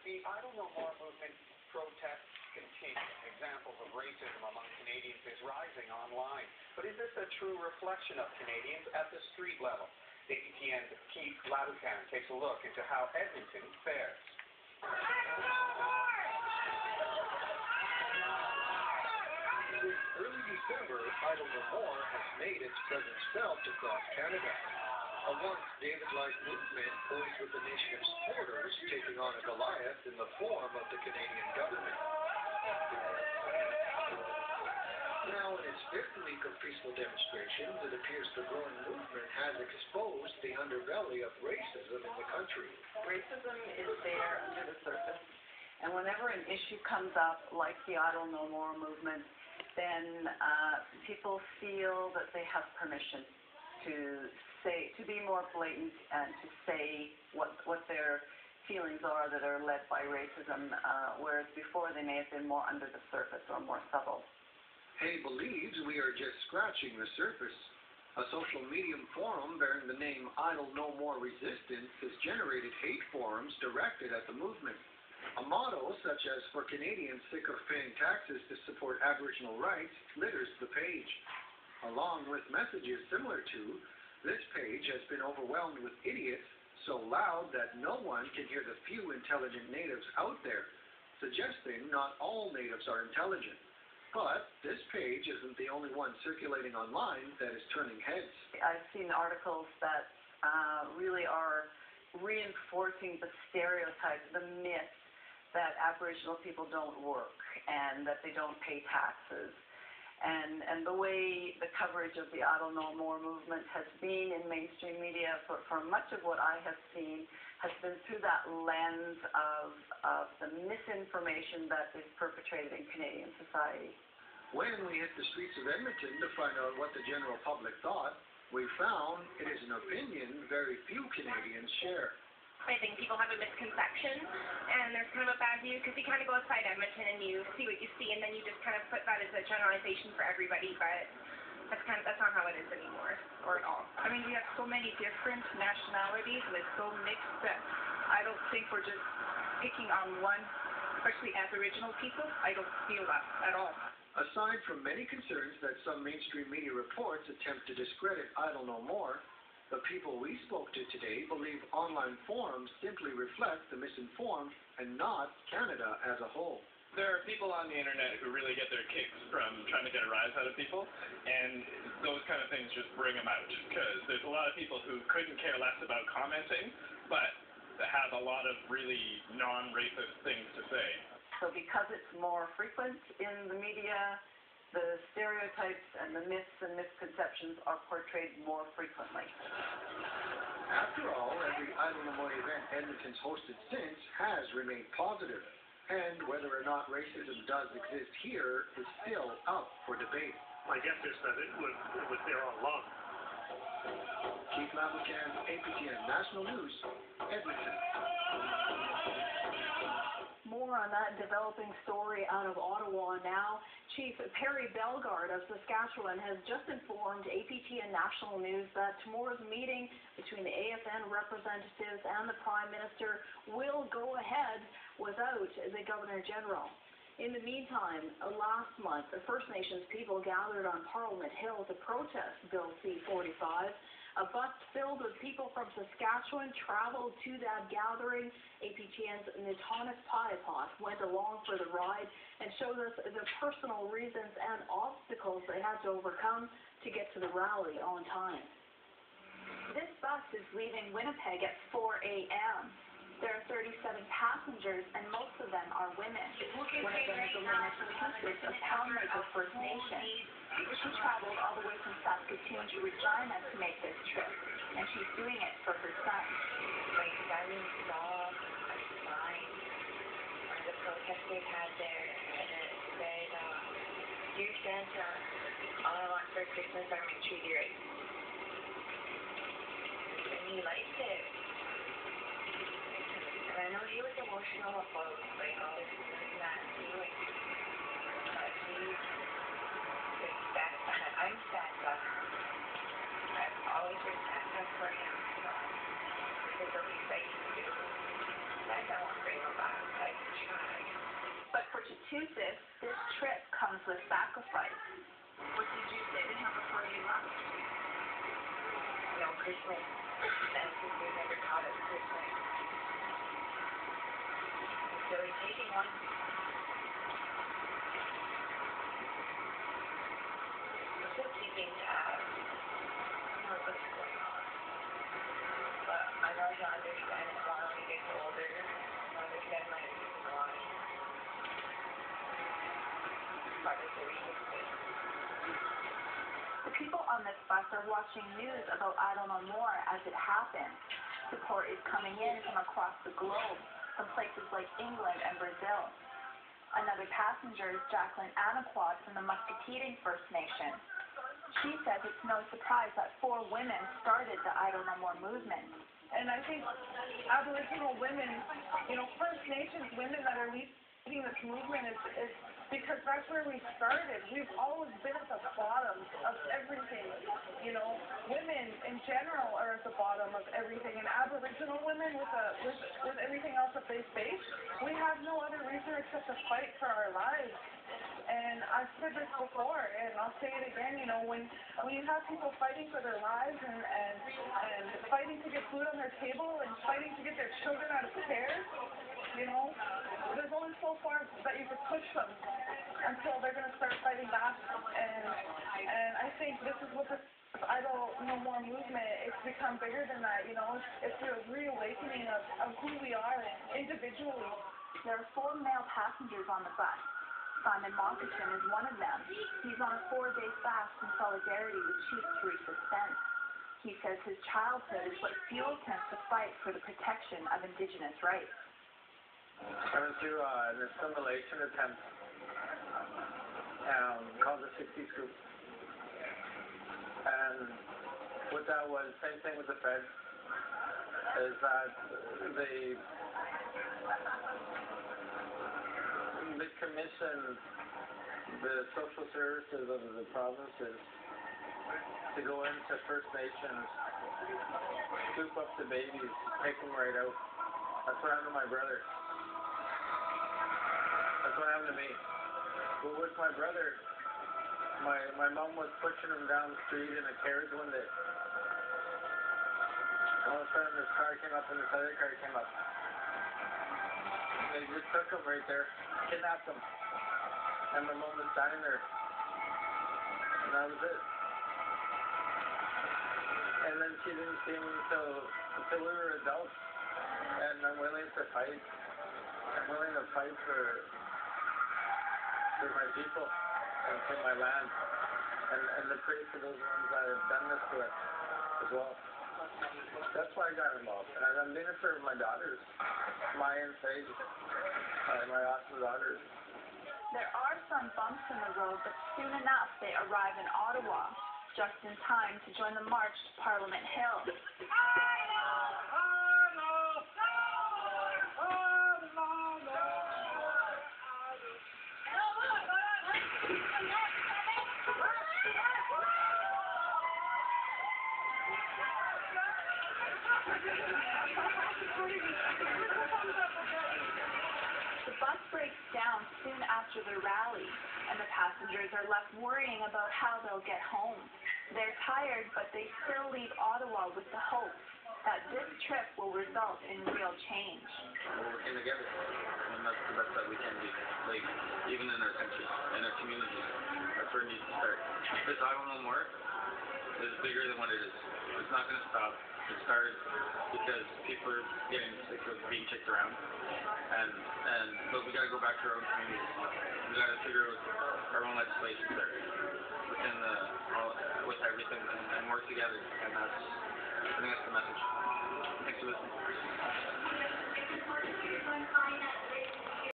The I Don't Know More movement protests continue. Examples of racism among Canadians is rising online. But is this a true reflection of Canadians at the street level? APTN's Keith Labucan takes a look into how Edmonton fares. Since early December, I Don't Know More has made its presence felt across Canada. A once David-like movement poised with a nation of supporters taking on a Goliath in the form of the Canadian government. Now, in its fifth week of peaceful demonstrations, it appears the growing movement has exposed the underbelly of racism in the country. Racism is there under the surface, and whenever an issue comes up, like the I Don't Know More movement, then people feel that they have permission to be more blatant and to say what their feelings are that are led by racism, whereas before they may have been more under the surface or more subtle. Hay believes we are just scratching the surface. A social medium forum bearing the name I Don't Know More Resistance has generated hate forums directed at the movement. A motto such as "For Canadians sick of paying taxes to support Aboriginal rights" litters the page. Along with messages similar to, this page has been overwhelmed with idiots so loud that no one can hear the few intelligent natives out there, suggesting not all natives are intelligent. But this page isn't the only one circulating online that is turning heads. I've seen articles that really are reinforcing the stereotype, the myth that Aboriginal people don't work and that they don't pay taxes. And the way the coverage of the I Don't Know More movement has been in mainstream media for much of what I have seen has been through that lens of the misinformation that is perpetrated in Canadian society. When we hit the streets of Edmonton to find out what the general public thought, we found it is an opinion very few Canadians share. I think people have a misconception, and there's kind of a bad view, because you kind of go outside Edmonton and you see what you see, and then you just kind of put that as a generalization for everybody, but that's not how it is anymore, or at all. I mean, we have so many different nationalities, and it's so mixed that I don't think we're just picking on one, especially Aboriginal people. I don't feel that at all. Aside from many concerns that some mainstream media reports attempt to discredit I Don't Know More, the people we spoke to today believe online forums simply reflect the misinformed and not Canada as a whole. There are people on the internet who really get their kicks from trying to get a rise out of people, and those kind of things just bring them out, because there's a lot of people who couldn't care less about commenting, but have a lot of really non-racist things to say. So because it's more frequent in the media, the stereotypes and the myths and misconceptions are portrayed more frequently. After all, every I Don't Know More event Edmonton's hosted since has remained positive, and whether or not racism does exist here is still up for debate. My guess is that it was there all along. Keith Labucan, APTN National News, Edmonton. More on that developing story out of Ottawa now. Chief Perry Bellegarde of Saskatchewan has just informed APTN National News that tomorrow's meeting between the AFN representatives and the Prime Minister will go ahead without the Governor-General. In the meantime, last month, the First Nations people gathered on Parliament Hill to protest Bill C-45. A bus filled with people from Saskatchewan traveled to that gathering. APTN's Natonis Piapot went along for the ride and showed us the personal reasons and obstacles they had to overcome to get to the rally on time. This bus is leaving Winnipeg at 4 a.m. There are 37 passengers, and most of them are women. One of them is Elena Sweetness of Poundmaker First Nation. She traveled all the way from Saskatoon to Regina to make this trip, and she's doing it for her son. My son saw a sign where the protesters had there, and it said, "Dear Santa, all I want for Christmas are my treaty rights." And he liked it. And I know he was emotional about all this and that feeling. But he's I'm Santa. I've always been Santa for him, so this is the least I can do. Santa won't bring him back. Massachusetts, this trip comes with sacrifice. What did you say to him before you left? No Christmas. And since we've never taught us Christmas. So he's taking one. We're still keeping tabs. I don't know what's going on. But I know he'll understand it more when he gets older. He'll understand my reason why. Part of the reason for this. The people on this bus are watching news about I Don't Know More as it happens. Support is coming in from across the globe, from places like England and Brazil. Another passenger is Jacqueline Anaquad from the Muscatine First Nation. She says it's no surprise that 4 women started the I Don't Know More movement. And I think Aboriginal women, First Nations women that are leading this movement is because that's where we started. We've always been at the bottom of everything. Women in general are at the bottom of everything, and Aboriginal women with everything else that they face, we have no other reason except to fight for our lives. And I've said this before, and I'll say it again, when you have people fighting for their lives and fighting to get food on their table and fighting to get their children out of care, there's only so far that you could push them until they're going to start fighting back. And I think this is what this I Don't Know More movement, it's become bigger than that, it's a reawakening of who we are individually. There are 4 male passengers on the bus. Simon Moccasin is one of them. He's on a 4-day fast in solidarity with Chief Teresa Spence. He says his childhood is what fuels him to fight for the protection of Indigenous rights. I went through an assimilation attempt called the 60 Scoop. And what that was, same thing with the Feds, is that they commissioned the social services of the provinces to go into First Nations, scoop up the babies, take them right out. That's what happened to my brother. That's what happened to me. But with my brother, my mom was pushing him down the street in a carriage one day. All of a sudden this car came up and this other car came up. They just took him right there, kidnapped him. And my mom was standing there. And that was it. And then she didn't see him until we were adults. And I'm willing to fight. I'm willing to fight for my people and for my land. And to pray for those ones that have done this to us as well. That's why I got involved. And I'm doing it for my daughters, Maya and Sage, my awesome daughters. There are some bumps in the road, but soon enough they arrive in Ottawa, just in time to join the march to Parliament Hill. The bus breaks down soon after the rally, and the passengers are left worrying about how they'll get home. They're tired, but they still leave Ottawa with the hope that this trip will result in real change. We're working together, and that's the best that we can do. Like, even in our country, in our communities, that's where it needs to start. This I Don't Know More is bigger than what it is. It's not going to stop. It started because people are getting sick of being kicked around, but we got to go back to our own communities. We got to figure out our own legislation there with everything and work together. And I think that's the message. Thanks for listening.